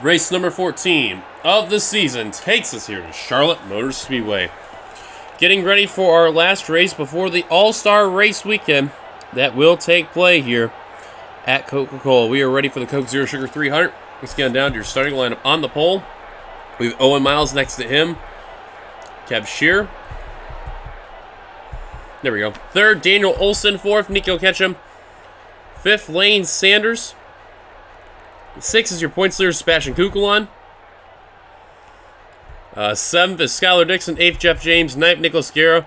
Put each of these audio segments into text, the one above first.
Race number 14 of the season takes us here to Charlotte Motor Speedway. Getting ready for our last race before the All-Star Race weekend that will take play here at Coca-Cola. We are ready for the Coke Zero Sugar 300. Let's get down to your starting lineup on the pole. We have Owen Miles next to him. Kev Shear. There we go. Third, Daniel Olson. Fourth, Nico Ketchum. Fifth, Lane Sanders. Sixth is your points leader, Sebastian Kukulon. Seventh is Skylar Dixon. Eighth, Jeff James. Ninth, Nicholas Guerra.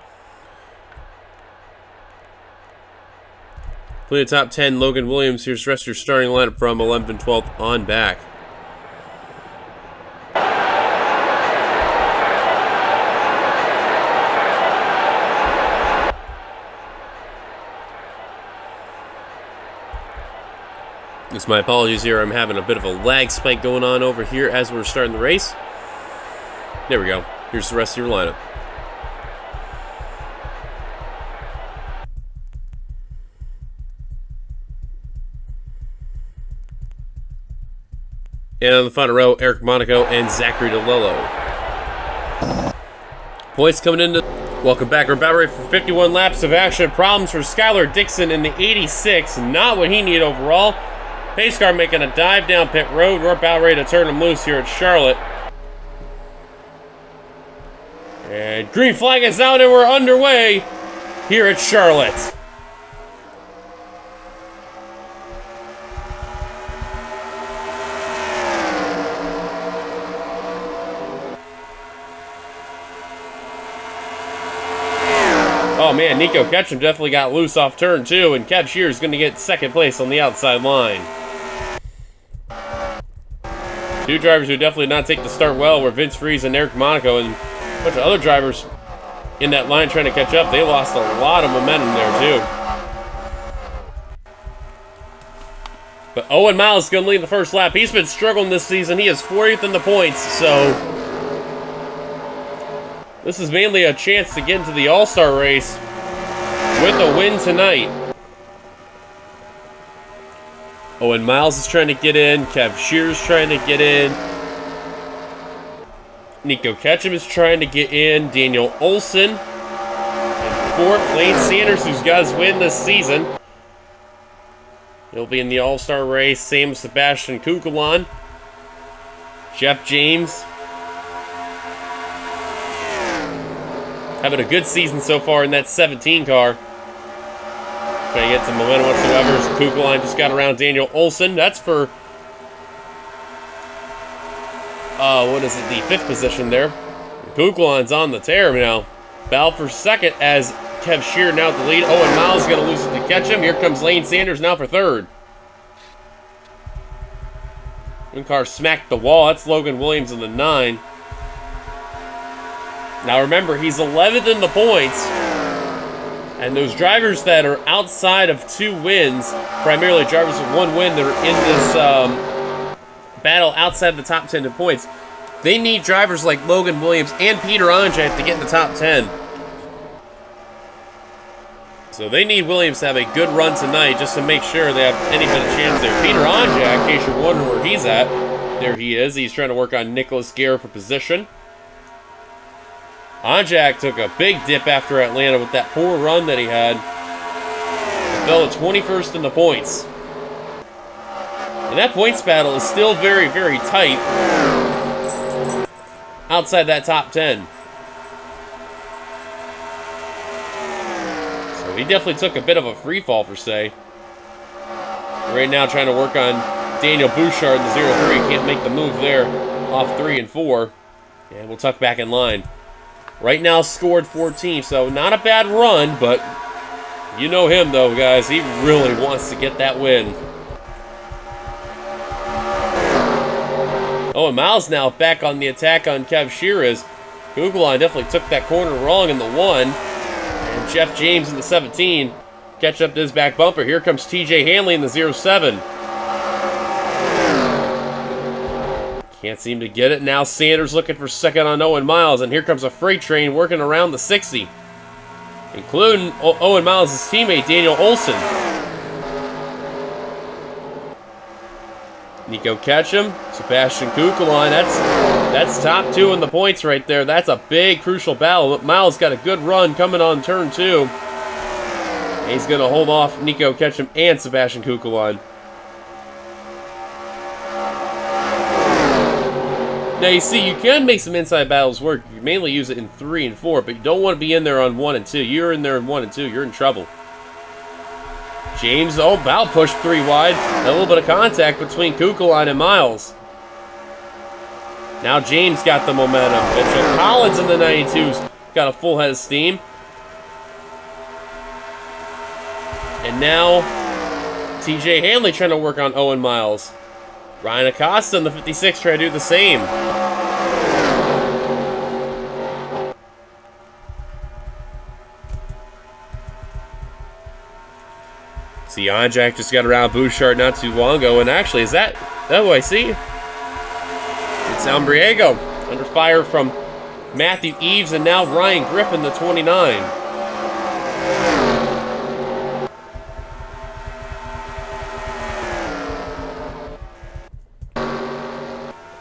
Play the top 10, Logan Williams. Here's the rest of your starting lineup from 11th and 12th on back. Just my apologies here. I'm having a bit of a lag spike going on over here as we're starting the race. There we go. Here's the rest of your lineup. And on the front row, Eric Monaco and Zachary DeLello. Points coming into... Welcome back. We're about ready for 51 laps of action. Problems for Skylar Dixon in the 86. Not what he needed overall. Pace car making a dive down pit road. We're about ready to turn him loose here at Charlotte. And green flag is out and we're underway here at Charlotte. Oh man, Nico Ketchum definitely got loose off turn 2, and Kev Shear is going to get second place on the outside line. Two drivers who definitely did not take the start well were Vince Freeze and Eric Monaco, and a bunch of other drivers in that line trying to catch up. They lost a lot of momentum there too. But Owen Miles is going to lead the first lap. He's been struggling this season. He is 40th in the points, so this is mainly a chance to get into the All-Star race with a win tonight. Owen Miles is trying to get in. Kev Shear's trying to get in. Nico Ketchum is trying to get in. Daniel Olson. And fourth, Lane Sanders, who's got his win this season. He'll be in the All-Star race. Same with Sebastian Kukulon. Jeff James. Having a good season so far in that 17 car. Trying to get some momentum whatsoever. Kukulon just got around Daniel Olson. That's for, what is it, the 5th position there. Kukulon's on the tear now. Battle for second as Kev Shear now at the lead. Owen Miles is going to lose it to Ketchum. Here comes Lane Sanders now for third. One car smacked the wall. That's Logan Williams in the 9. Now remember, he's 11th in the points. And those drivers that are outside of 2 wins, primarily drivers with 1 win that are in this battle outside the top 10 in points, they need drivers like Logan Williams and Peter Onjak to get in the top 10. So they need Williams to have a good run tonight just to make sure they have any bit of chance there. Peter Onjak, in case you're wondering where he's at, there he is. He's trying to work on Nicholas Guerra for position. Onjak took a big dip after Atlanta with that poor run that he had. He fell to 21st in the points. And that points battle is still very, very tight outside that top 10. So he definitely took a bit of a free fall for say. Right now trying to work on Daniel Bouchard in the 0-3. Can't make the move there off 3 and 4. And we'll tuck back in line. Right now scored 14, so not a bad run, but you know him though, guys. He really wants to get that win. Oh, and Miles now back on the attack on Kev Shear as Kukulon definitely took that corner wrong in the 1. And Jeff James in the 17 catch up to his back bumper. Here comes TJ Hanley in the 0-7. Can't seem to get it. Now Sanders looking for second on Owen Miles. And here comes a freight train working around the 60. Including Owen Miles' teammate, Daniel Olson. Nico Ketchum, Sebastian Kukulon. That's top 2 in the points right there. That's a big, crucial battle. Miles got a good run coming on turn 2. He's going to hold off Nico Ketchum and Sebastian Kukulon. Now, you see, you can make some inside battles work. You mainly use it in 3 and 4, but you don't want to be in there on 1 and 2. You're in there in 1 and 2, you're in trouble. James, about pushed 3 wide. A little bit of contact between Kukulon and Miles. Now James got the momentum. Mitchell Collins in the 92's got a full head of steam. And now TJ Hanley trying to work on Owen Miles. Ryan Acosta in the 56 trying to do the same. See, Onjak just got around Bouchard not too long ago, and actually, is that who I see? It's Ambriego, under fire from Matthew Eves, and now Ryan Griffin, the 29.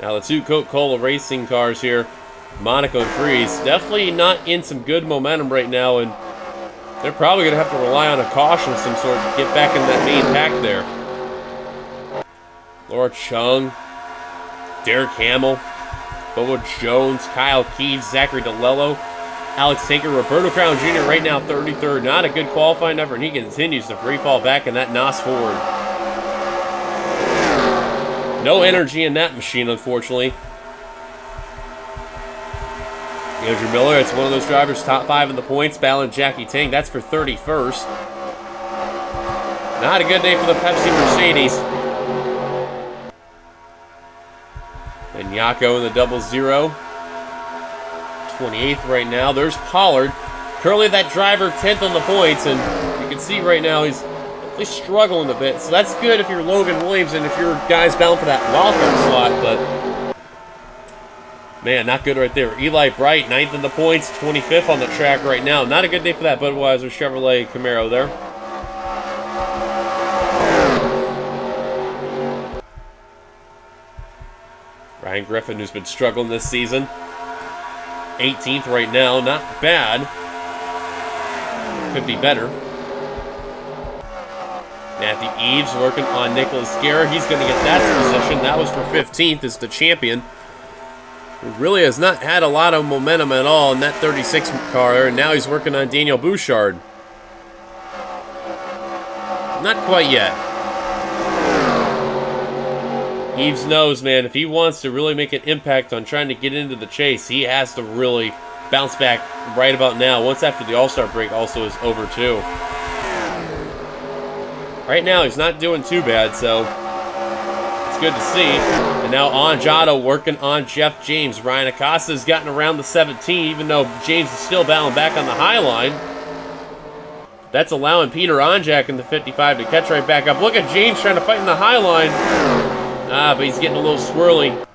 Now the 2 Coca-Cola racing cars here, Monaco and Freeze, definitely not in some good momentum right now, and they're probably going to have to rely on a caution of some sort to get back in that main pack there. Laura Chung, Derek Hamill, Bobo Jones, Kyle Keeves, Zachary DeLello, Alex Tinker, Roberto Crown Jr. right now 33rd. Not a good qualifying effort, and he continues to free fall back in that NOS Ford. No energy in that machine, unfortunately. Andrew Miller, it's one of those drivers, top 5 in the points, battling Jackie Ting. That's for 31st. Not a good day for the Pepsi Mercedes. And Yako in the 00. 28th right now. There's Pollard. Currently that driver 10th on the points, and you can see right now he's struggling a bit. So that's good if you're Logan Williams and if your guys bound for that wildcard slot, but man, not good right there. Eli Bright, 9th in the points, 25th on the track right now. Not a good day for that Budweiser Chevrolet Camaro there. Ryan Griffin, who's been struggling this season. 18th right now, not bad. Could be better. Matthew Eves working on Nicholas Guerra. He's going to get that position. That was for 15th as the champion. He really has not had a lot of momentum at all in that 36 car, and now he's working on Daniel Bouchard. Not quite yet. Eves knows, man, if he wants to really make an impact on trying to get into the chase, he has to really bounce back right about now, once after the All-Star break also is over too. Right now, he's not doing too bad, so it's good to see. And now Anjado working on Jeff James. Ryan Acosta's gotten around the 17, even though James is still battling back on the high line. That's allowing Peter Onjak in the 55 to catch right back up. Look at James trying to fight in the high line. But he's getting a little swirly.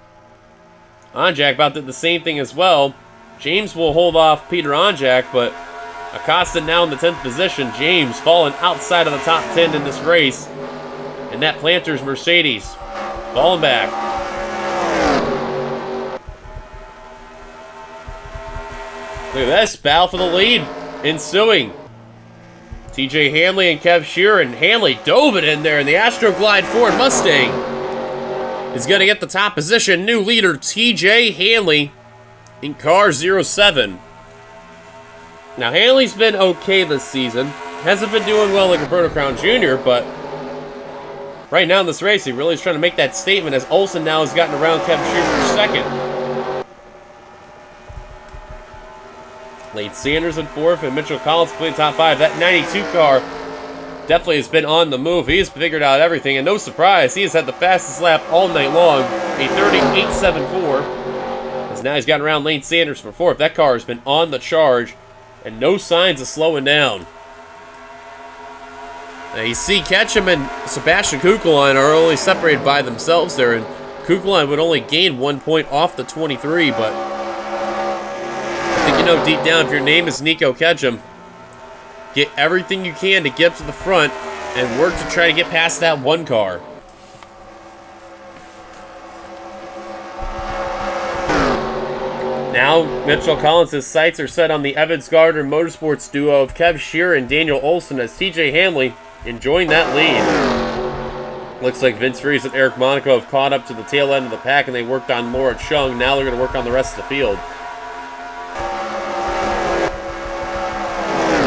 Onjak about did the same thing as well. James will hold off Peter Onjak, but Acosta now in the 10th position. James falling outside of the top 10 in this race. And that Planters Mercedes falling back. Look at this, battle for the lead ensuing. TJ Hanley and Kev Sheeran. Hanley dove it in there, and the Astroglide Ford Mustang is going to get the top position. New leader TJ Hanley in car 07. Now, Hanley's been okay this season. Hasn't been doing well like Roberto Crown Jr., but right now in this race, he really is trying to make that statement as Olsen now has gotten around Kev Sheeran for second. Lane Sanders in 4th, and Mitchell Collins playing top 5. That 92 car definitely has been on the move. He has figured out everything, and no surprise, he has had the fastest lap all night long, a 38.74. As now he's gotten around Lane Sanders for 4th. That car has been on the charge, and no signs of slowing down. Now you see Ketchum and Sebastian Kukulon are only separated by themselves there, and Kukulon would only gain 1 point off the 23, but I think you know deep down if your name is Nico Ketchum, get everything you can to get up to the front and work to try to get past that one car. Now, Mitchell Collins' sights are set on the Evans Gardner Motorsports duo of Kev Shearer and Daniel Olson as TJ Hanley enjoying that lead. Looks like Vince Freeze and Eric Monaco have caught up to the tail end of the pack, and they worked on Laura Chung. Now they're going to work on the rest of the field.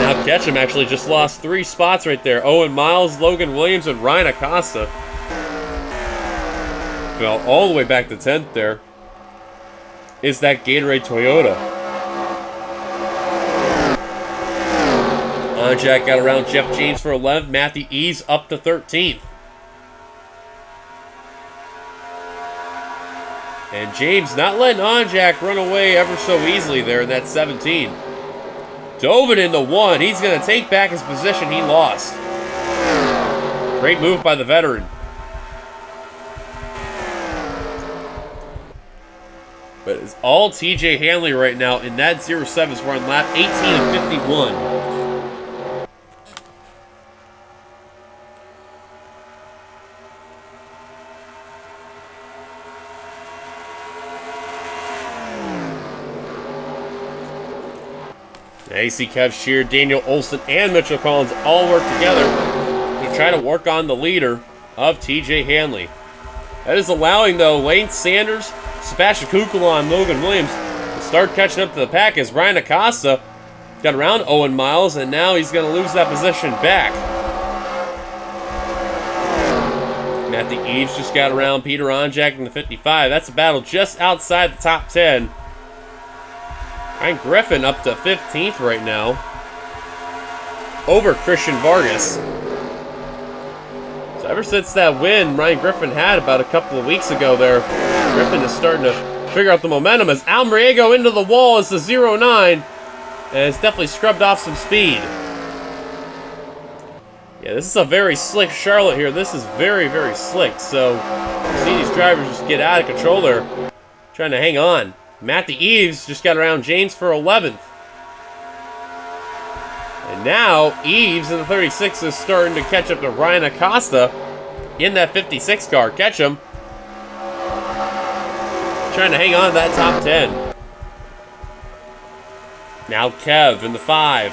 Now Ketchum actually just lost 3 spots right there. Owen Miles, Logan Williams, and Ryan Acosta. Fell all the way back to 10th there. Is that Gatorade Toyota. Jack got around Jeff James for 11th. Matthew Eves up to 13th. And James not letting Jack run away ever so easily there in that 17. Dove it into 1. He's going to take back his position he lost. Great move by the veteran. But it's all TJ Hanley right now in that 07s. We're on lap 18 and 51. Now you see Kev Shear, Daniel Olson, and Mitchell Collins all work together to try to work on the leader of TJ Hanley. That is allowing, though, Lane Sanders, Sebastian Kukula, and Logan Williams to start catching up to the pack as Ryan Acosta got around Owen Miles, and now he's going to lose that position back. Matthew Eves just got around Peter Onjak in the 55. That's a battle just outside the top 10. Ryan Griffin up to 15th right now over Christian Vargas. So ever since that win Ryan Griffin had about a couple of weeks ago there, Griffin is starting to figure out the momentum as Almriego into the wall as the 09, and it's definitely scrubbed off some speed. Yeah, this is a very slick Charlotte here. This is very, very slick. So you see these drivers just get out of control there, trying to hang on. Matthew Eves just got around James for 11th. And now Eves in the 36 is starting to catch up to Ryan Acosta in that 56 car. Catch him. Trying to hang on to that top 10. Now Kev in the 5.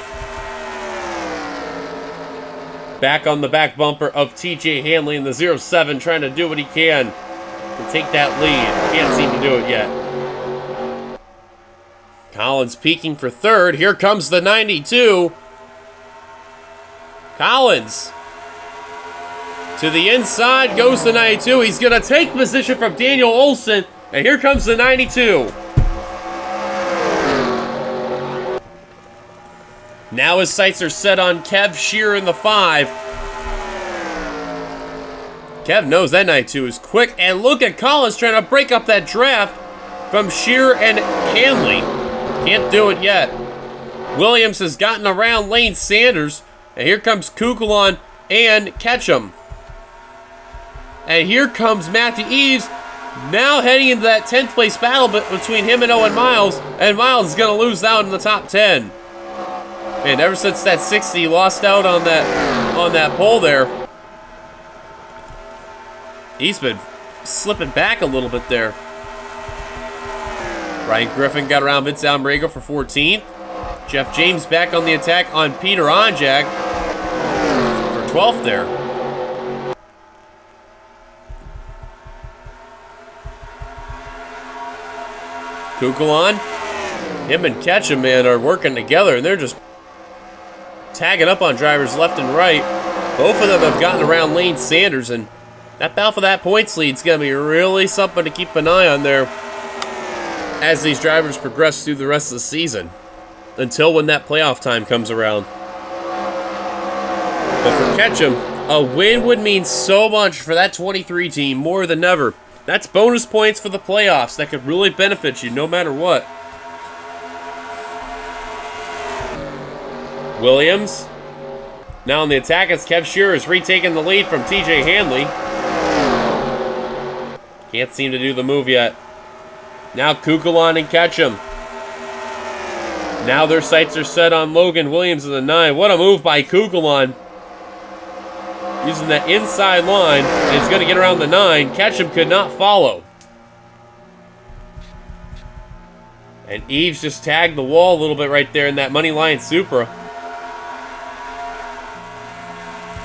Back on the back bumper of TJ Hanley in the 07, trying to do what he can to take that lead. Can't seem to do it yet. Collins peeking for 3rd. Here comes the 92. Collins to the inside goes the 92. He's going to take position from Daniel Olson. And here comes the 92. Now his sights are set on Kev Shear in the 5. Kev knows that 92 is quick. And look at Collins trying to break up that draft from Shear and Hanley. Can't do it yet. Williams has gotten around Lane Sanders. And here comes Kukulon and Ketchum. And here comes Matthew Eves. Now heading into that 10th place battle between him and Owen Miles. And Miles is going to lose out in the top 10. And ever since that 60 he lost out on that pole there, he's been slipping back a little bit there. Ryan Griffin got around Vince Almriego for 14th. Jeff James back on the attack on Peter Onjak for 12th there. Kukulon, him and Ketchum, man, are working together, and they're just tagging up on drivers left and right. Both of them have gotten around Lane Sanders, and that battle for that points lead is going to be really something to keep an eye on there as these drivers progress through the rest of the season, until when that playoff time comes around. But for Ketchum, a win would mean so much for that 23 team, more than ever. That's bonus points for the playoffs that could really benefit you no matter what. Williams, now on the attack as Kev Shearer is retaking the lead from TJ Hanley. Can't seem to do the move yet. Now Kukulon and Ketchum. Now their sights are set on Logan Williams in the 9. What a move by Kukulon. Using that inside line, and he's going to get around the 9. Ketchum could not follow. And Eves just tagged the wall a little bit right there in that Money Line Supra.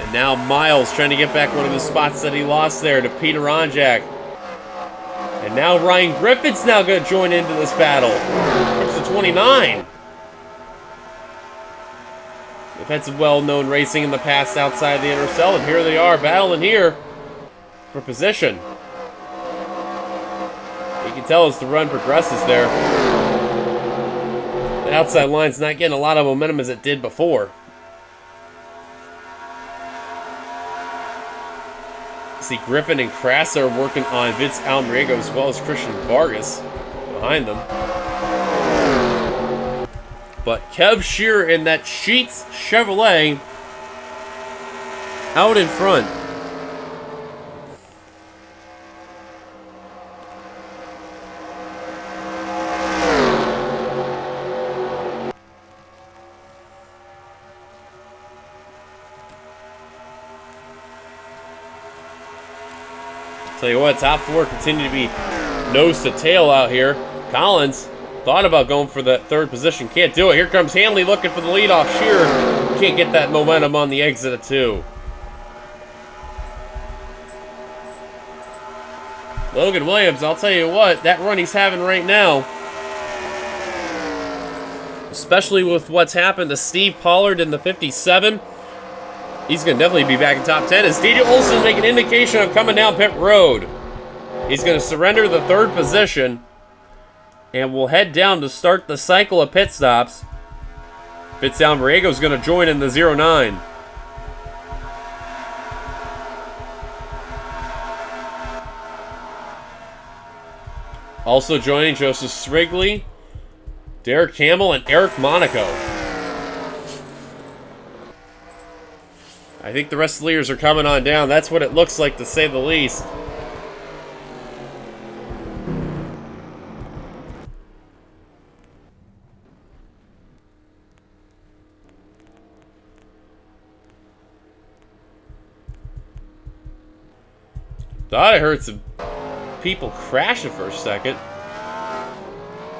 And now Miles trying to get back one of the spots that he lost there to Peter Onjak. And now Ryan Griffith's now going to join into this battle. It's the 29. They've had some well-known racing in the past outside the NRSL, and here they are battling here for position. You can tell as the run progresses there, the outside line's not getting a lot of momentum as it did before. See Griffin and Krass are working on Vince Almriego as well as Christian Vargas behind them. But Kev Shearer in that Sheets Chevrolet out in front. Tell you what, top four continue to be nose to tail out here. Collins thought about going for that third position. Can't do it. Here comes Hanley looking for the leadoff. Shearer can't get that momentum on the exit of two. Logan Williams, I'll tell you what, that run he's having right now, especially with what's happened to Steve Pollard in the 57, he's going to definitely be back in top 10 as Daniel Olson make an indication of coming down pit road. He's going to surrender the third position and will head down to start the cycle of pit stops. Vince Almriego is going to join in the 09. Also joining Joseph Srigley, Derek Hamill, and Eric Monaco. I think the rest of the leaders are coming on down. That's what it looks like, to say the least. Thought I heard some people crashing for a second.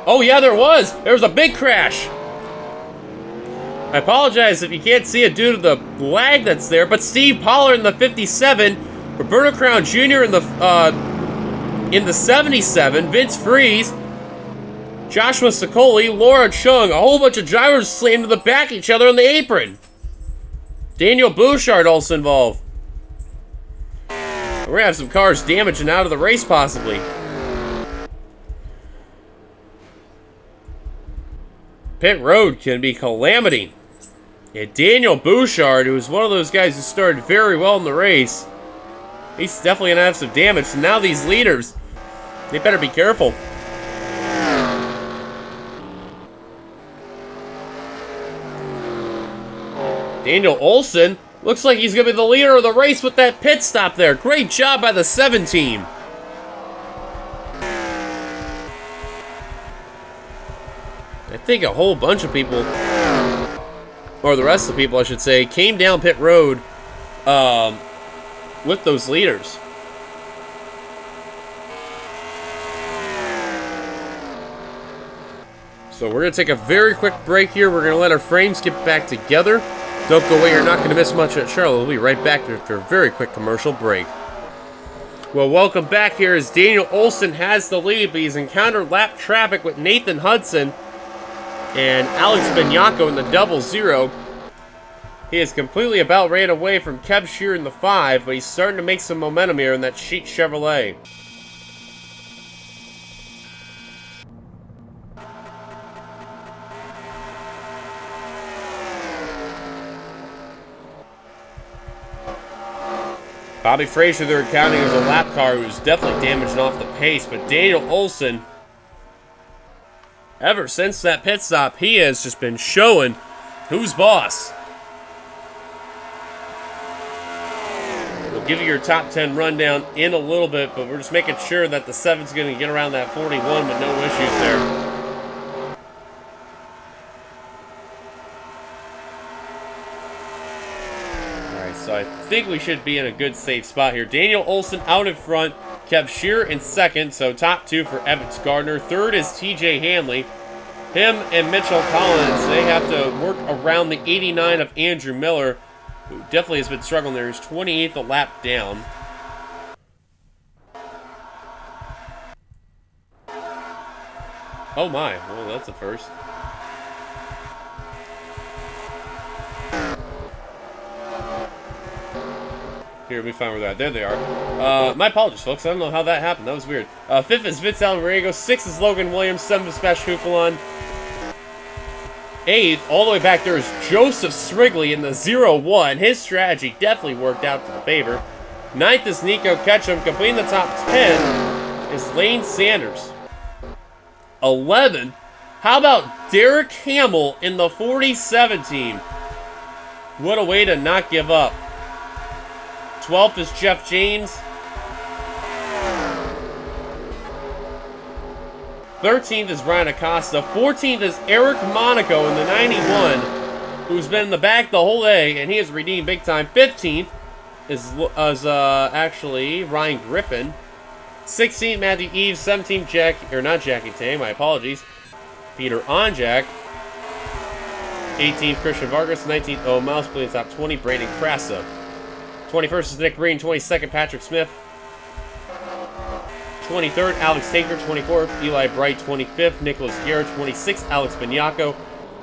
Oh yeah, there was! There was a big crash! I apologize if you can't see it due to the lag that's there, but Steve Pollard in the 57, Roberto Crown Jr. in the 77, Vince Freeze, Joshua Sicoli, Laura Chung, a whole bunch of drivers slammed to the back of each other on the apron. Daniel Bouchard also involved. We're gonna have some cars damaged and out of the race possibly. Pit road can be calamity. And Daniel Bouchard, who was one of those guys who started very well in the race, he's definitely gonna have some damage. So now these leaders, they better be careful. Daniel Olson looks like he's going to be the leader of the race with that pit stop there. Great job by the 7 team. I think a whole bunch of people, or the rest of the people I should say, came down pit road with those leaders. So we're going to take a very quick break here. We're going to let our frames get back together. Don't go away, you're not going to miss much at Charlotte. We'll be right back after a very quick commercial break. Well, welcome back here as Daniel Olson has the lead, but he's encountered lap traffic with Nathan Hudson and Alex Bignacco in the 00. He is completely about ran away from Kev Shearer in the 5, but he's starting to make some momentum here in that Sheet Chevrolet. Bobby Frazier they're counting as a lap car who's definitely damaging off the pace, but Daniel Olson, ever since that pit stop, he has just been showing who's boss. We'll give you your top 10 rundown in a little bit, but we're just making sure that the 7's going to get around that 41 with no issues there. So I think we should be in a good, safe spot here. Daniel Olson out in front. Kev Shearer in second, so top 2 for Evans Gardner. Third is TJ Hanley. Him and Mitchell Collins, they have to work around the 89 of Andrew Miller, who definitely has been struggling there. He's 28th a lap down. Oh my, well that's a first. Here, let me find where they're at. There they are. My apologies, folks. I don't know how that happened. That was weird. 5th is Vince Alvarego. 6th is Logan Williams. 7th is Bash Kukulon. 8th, all the way back there, is Joseph Srigley in the 0-1. His strategy definitely worked out to the favor. 9th is Nico Ketchum. Completing the top 10 is Lane Sanders. 11th, how about Derek Hamill in the 47 team? What a way to not give up. 12th is Jeff James. 13th is Ryan Acosta. 14th is Eric Monaco in the 91, who's been in the back the whole day, and he has redeemed big time. 15th is actually Ryan Griffin. 16th, Matthew Eves. 17th, not Jackie Tay, my apologies, Peter Onjak. 18th, Christian Vargas. 19th, Owen Mouse, playing top 20, Brandon Krasa. 21st is Nick Breen. 22nd, Patrick Smith. 23rd, Alex Taker. 24th, Eli Bright. 25th, Nicholas Garrett. 26th, Alex Banyako.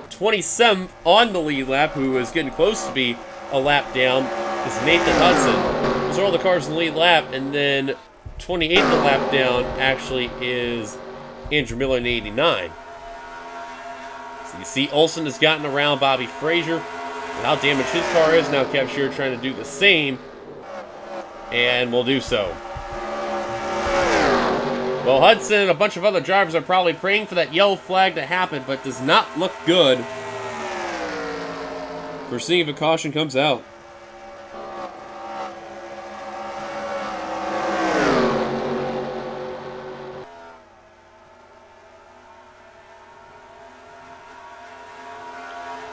27th on the lead lap, who is getting close to be a lap down, is Nathan Hudson. Those are all the cars in the lead lap, and then 28th the lap down actually is Andrew Miller in 89. So you see Olsen has gotten around Bobby Frazier. And how damaged his car is. Now Kev Shearer trying to do the same. And will do so. Well, Hudson and a bunch of other drivers are probably praying for that yellow flag to happen, but does not look good for seeing if a caution comes out.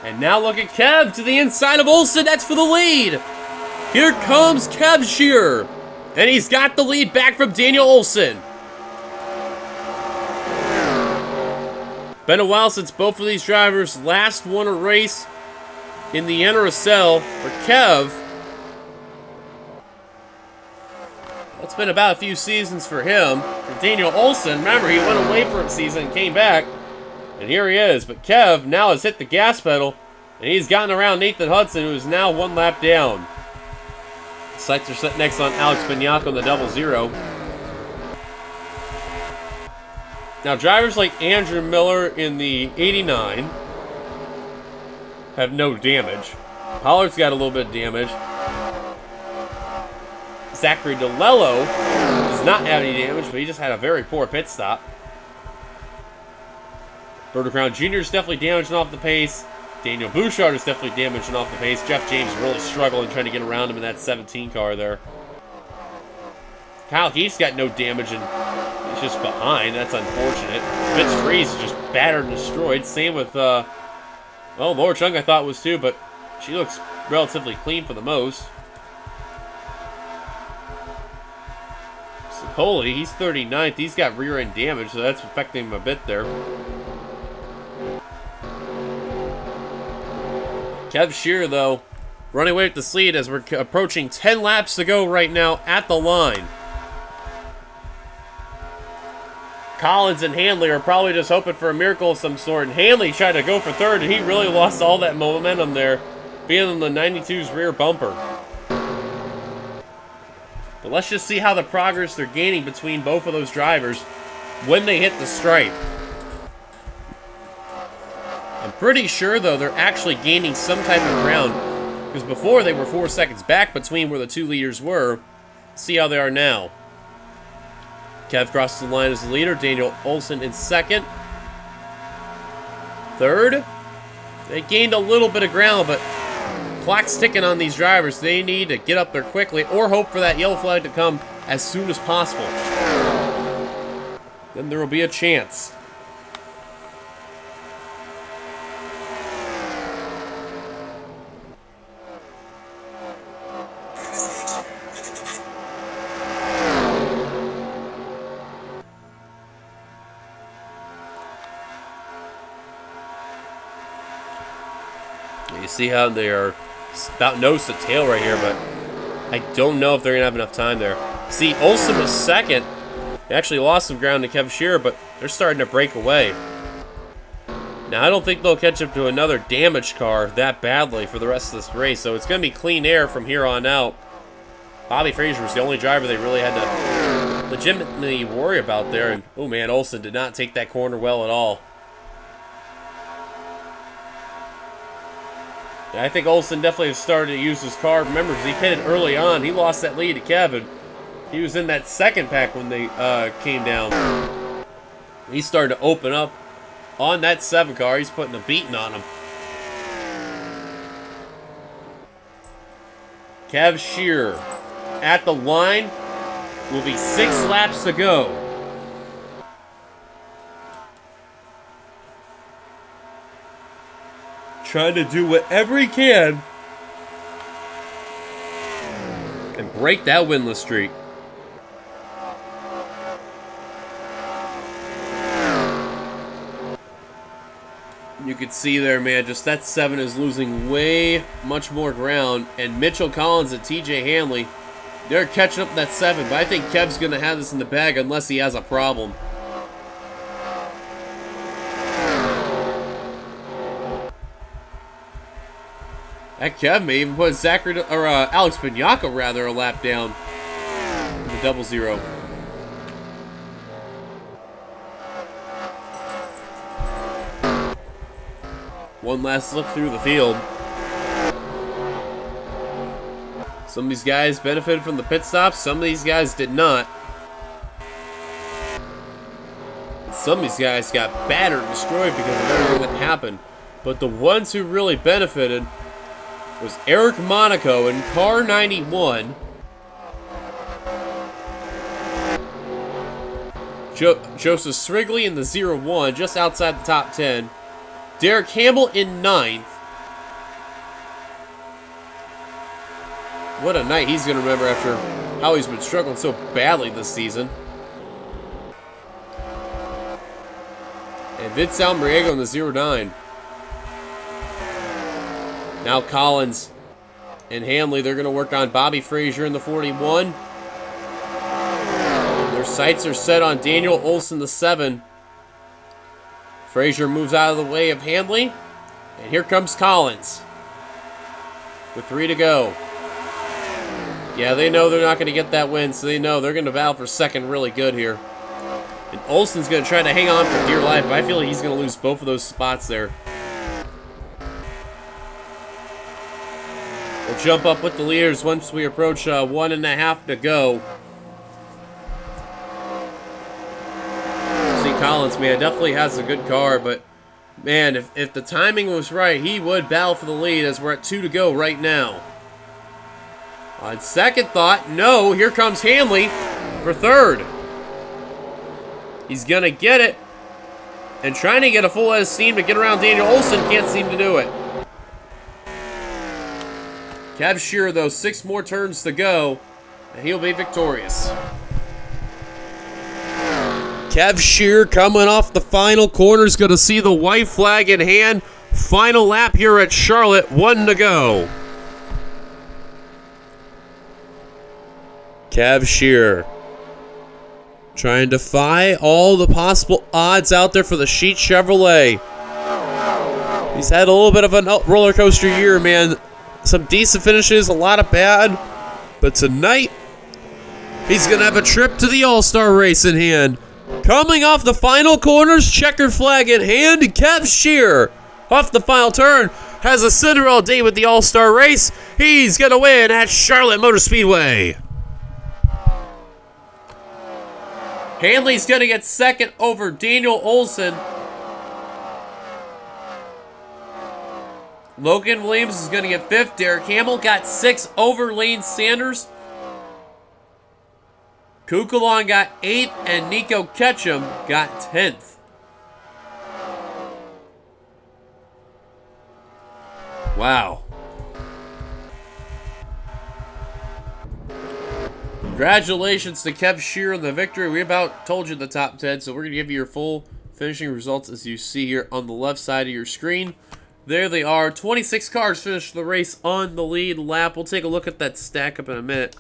And now look at Kev to the inside of Olsen. That's for the lead. Here comes Kev Shearer. And he's got the lead back from Daniel Olsen. Been a while since both of these drivers last won a race in the NRSL. For Kev, that's been about a few seasons for him. For Daniel Olsen, remember, he went away for a season and came back. And here he is. But Kev now has hit the gas pedal, and he's gotten around Nathan Hudson, who is now one lap down. Sights are set next on Alex Banyako on the 00. Now, drivers like Andrew Miller in the 89 have no damage. Pollard's got a little bit of damage. Zachary DeLello does not have any damage, but he just had a very poor pit stop. Berto Crown Jr. is definitely damaging off the pace. Daniel Bouchard is definitely damaging off the pace. Jeff James is really struggling trying to get around him in that 17 car there. Kyle Heath's got no damage and he's just behind. That's unfortunate. Vince Freeze is just battered and destroyed. Same with, well, Laura Chung I thought was too, but she looks relatively clean for the most. Sicoli, he's 39th. He's got rear end damage, so that's affecting him a bit there. Kev Shearer, though, running away with this lead as we're approaching 10 laps to go right now at the line. Collins and Hanley are probably just hoping for a miracle of some sort. And Hanley tried to go for third, and he really lost all that momentum there, being on the 92's rear bumper. But let's just see how the progress they're gaining between both of those drivers when they hit the stripe. I'm pretty sure, though, they're actually gaining some type of ground, because before they were 4 seconds back between where the two leaders were. See how they are now. Kev crosses the line as the leader. Daniel Olsen in second. Third. They gained a little bit of ground, but clock's ticking on these drivers. They need to get up there quickly or hope for that yellow flag to come as soon as possible. Then there will be a chance. See how they are about nose to tail right here, but I don't know if they're going to have enough time there. See, Olsen was second. They actually lost some ground to Kev Shearer, but they're starting to break away. Now, I don't think they'll catch up to another damaged car that badly for the rest of this race, so it's going to be clean air from here on out. Bobby Fraser was the only driver they really had to legitimately worry about there, and oh man, Olsen did not take that corner well at all. Yeah, I think Olsen definitely has started to use his car. Remember, because he pitted early on, he lost that lead to Kevin. He was in that second pack when they came down. He started to open up on that 7 car. He's putting a beating on him. Kev Shearer at the line. Will be 6 laps to go. Trying to do whatever he can and break that winless streak. You could see there, man, just that 7 is losing way much more ground. And Mitchell Collins and TJ Hanley, they're catching up that 7. But I think Kev's going to have this in the bag unless he has a problem. That Kev may even put Alex Bignacca, rather, a lap down in the 0-0. One last look through the field. Some of these guys benefited from the pit stops. Some of these guys did not. Some of these guys got battered and destroyed because of everything that happened. But the ones who really benefited was Eric Monaco in car 91. Joseph Srigley in the 0-1, just outside the top 10. Derek Campbell in 9th. What a night he's going to remember after how he's been struggling so badly this season. And Vince Almriego in the 0-9. Now Collins and Hanley, they're going to work on Bobby Fraser in the 41. Their sights are set on Daniel Olsen, the 7. Fraser moves out of the way of Hanley. And here comes Collins with 3 to go. Yeah, they know they're not going to get that win, so they know they're going to battle for second really good here. And Olsen's going to try to hang on for dear life, but I feel like he's going to lose both of those spots there. We'll jump up with the leaders once we approach 1.5 to go. See, Collins, man, definitely has a good car, but man, if the timing was right, he would battle for the lead as we're at 2 to go right now. On second thought, no, here comes Hanley for 3rd. He's going to get it. And trying to get a full head of steam to get around Daniel Olsen, can't seem to do it. Kev Shearer, though, 6 more turns to go, and he'll be victorious. Kev Shearer coming off the final corner is going to see the white flag in hand. Final lap here at Charlotte, 1 to go. Kev Shearer trying to defy all the possible odds out there for the Sheet Chevrolet. He's had a little bit of a roller coaster year, man. Some decent finishes, a lot of bad. But tonight, he's going to have a trip to the All-Star race in hand. Coming off the final corners, checkered flag in hand, Kev Shearer off the final turn has a Cinderella day with the All-Star race. He's going to win at Charlotte Motor Speedway. Hanley's going to get second over Daniel Olsen. Logan Williams is going to get 5th. Derek Hamill got 6th over Lane Sanders. Kukulon got 8th, and Nico Ketchum got 10th. Wow. Congratulations to Kev Shearer on the victory. We about told you the top 10, so we're going to give you your full finishing results as you see here on the left side of your screen. There they are. 26 cars finished the race on the lead lap. We'll take a look at that stack up in a minute.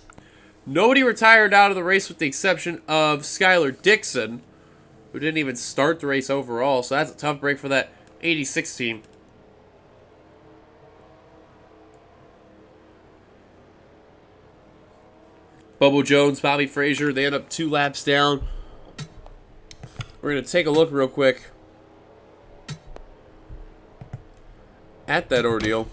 Nobody retired out of the race with the exception of Skylar Dixon, who didn't even start the race overall. So that's a tough break for that 86 team. Bobo Jones, Bobby Frazier, they end up 2 laps down. We're going to take a look real quick at that ordeal.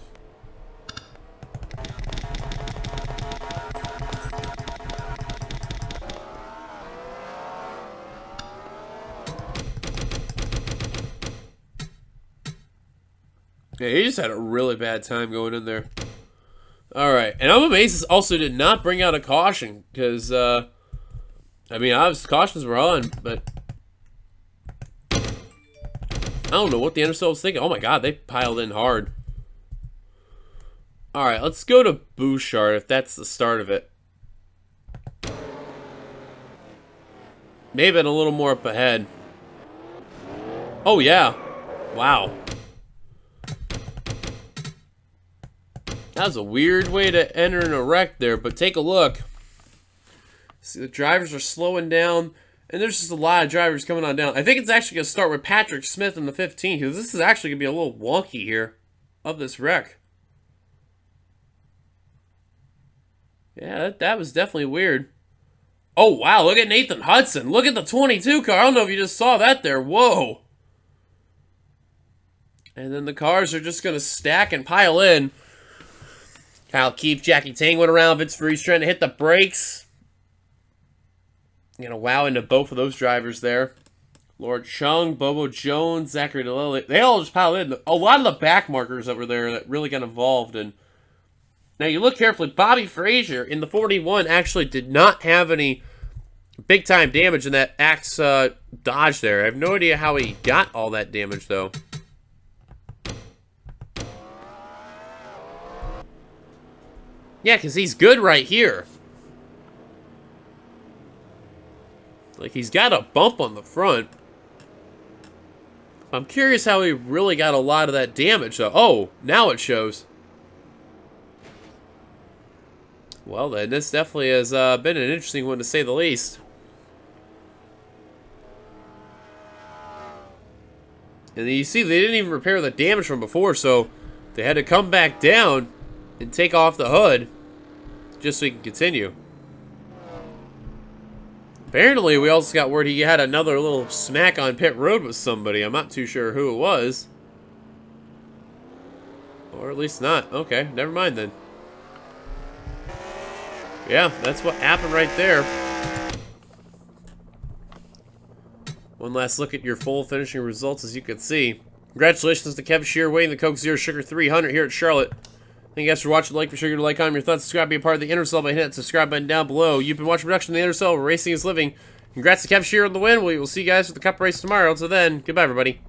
Yeah, he just had a really bad time going in there. Alright, and I'm amazed this also did not bring out a caution, because, I mean, obviously cautions were on, but I don't know what the NRSL was thinking. Oh my god, they piled in hard. Alright, let's go to Bouchard, if that's the start of it. Maybe a little more up ahead. Oh yeah. Wow. That was a weird way to enter in a wreck there, but take a look. See, the drivers are slowing down, and there's just a lot of drivers coming on down. I think it's actually going to start with Patrick Smith in the 15, because this is actually going to be a little wonky here of this wreck. Yeah, that was definitely weird. Oh, wow, look at Nathan Hudson. Look at the 22 car. I don't know if you just saw that there. Whoa. And then the cars are just going to stack and pile in. Kyle Keefe, Jackie Tang went around. Vince Freeze trying to hit the brakes. Gonna wow into both of those drivers there. Lord Chung, Bobo Jones, Zachary DeLilly. They all just piled in. A lot of the back markers that were there that really got involved. And now you look carefully. Bobby Frazier in the 41 actually did not have any big time damage in that Axe Dodge there. I have no idea how he got all that damage though. Yeah, because he's good right here. Like, he's got a bump on the front. I'm curious how he really got a lot of that damage, though. Oh, now it shows. Well, then, this definitely has been an interesting one, to say the least. And you see, they didn't even repair the damage from before, so they had to come back down and take off the hood just so he can continue. Apparently, we also got word he had another little smack on pit road with somebody. I'm not too sure who it was. Or at least not. Okay, never mind then. Yeah, that's what happened right there. One last look at your full finishing results, as you can see. Congratulations to Kevin Shear winning the Coke Zero Sugar 300 here at Charlotte. Thank you guys for watching. Be sure to like, comment your thoughts, subscribe, be a part of the NRSL by hitting that subscribe button down below. You've been watching production of the NRSL, where racing is living. Congrats to Kev Shear on the win. We will see you guys for the Cup race tomorrow. Until then, goodbye, everybody.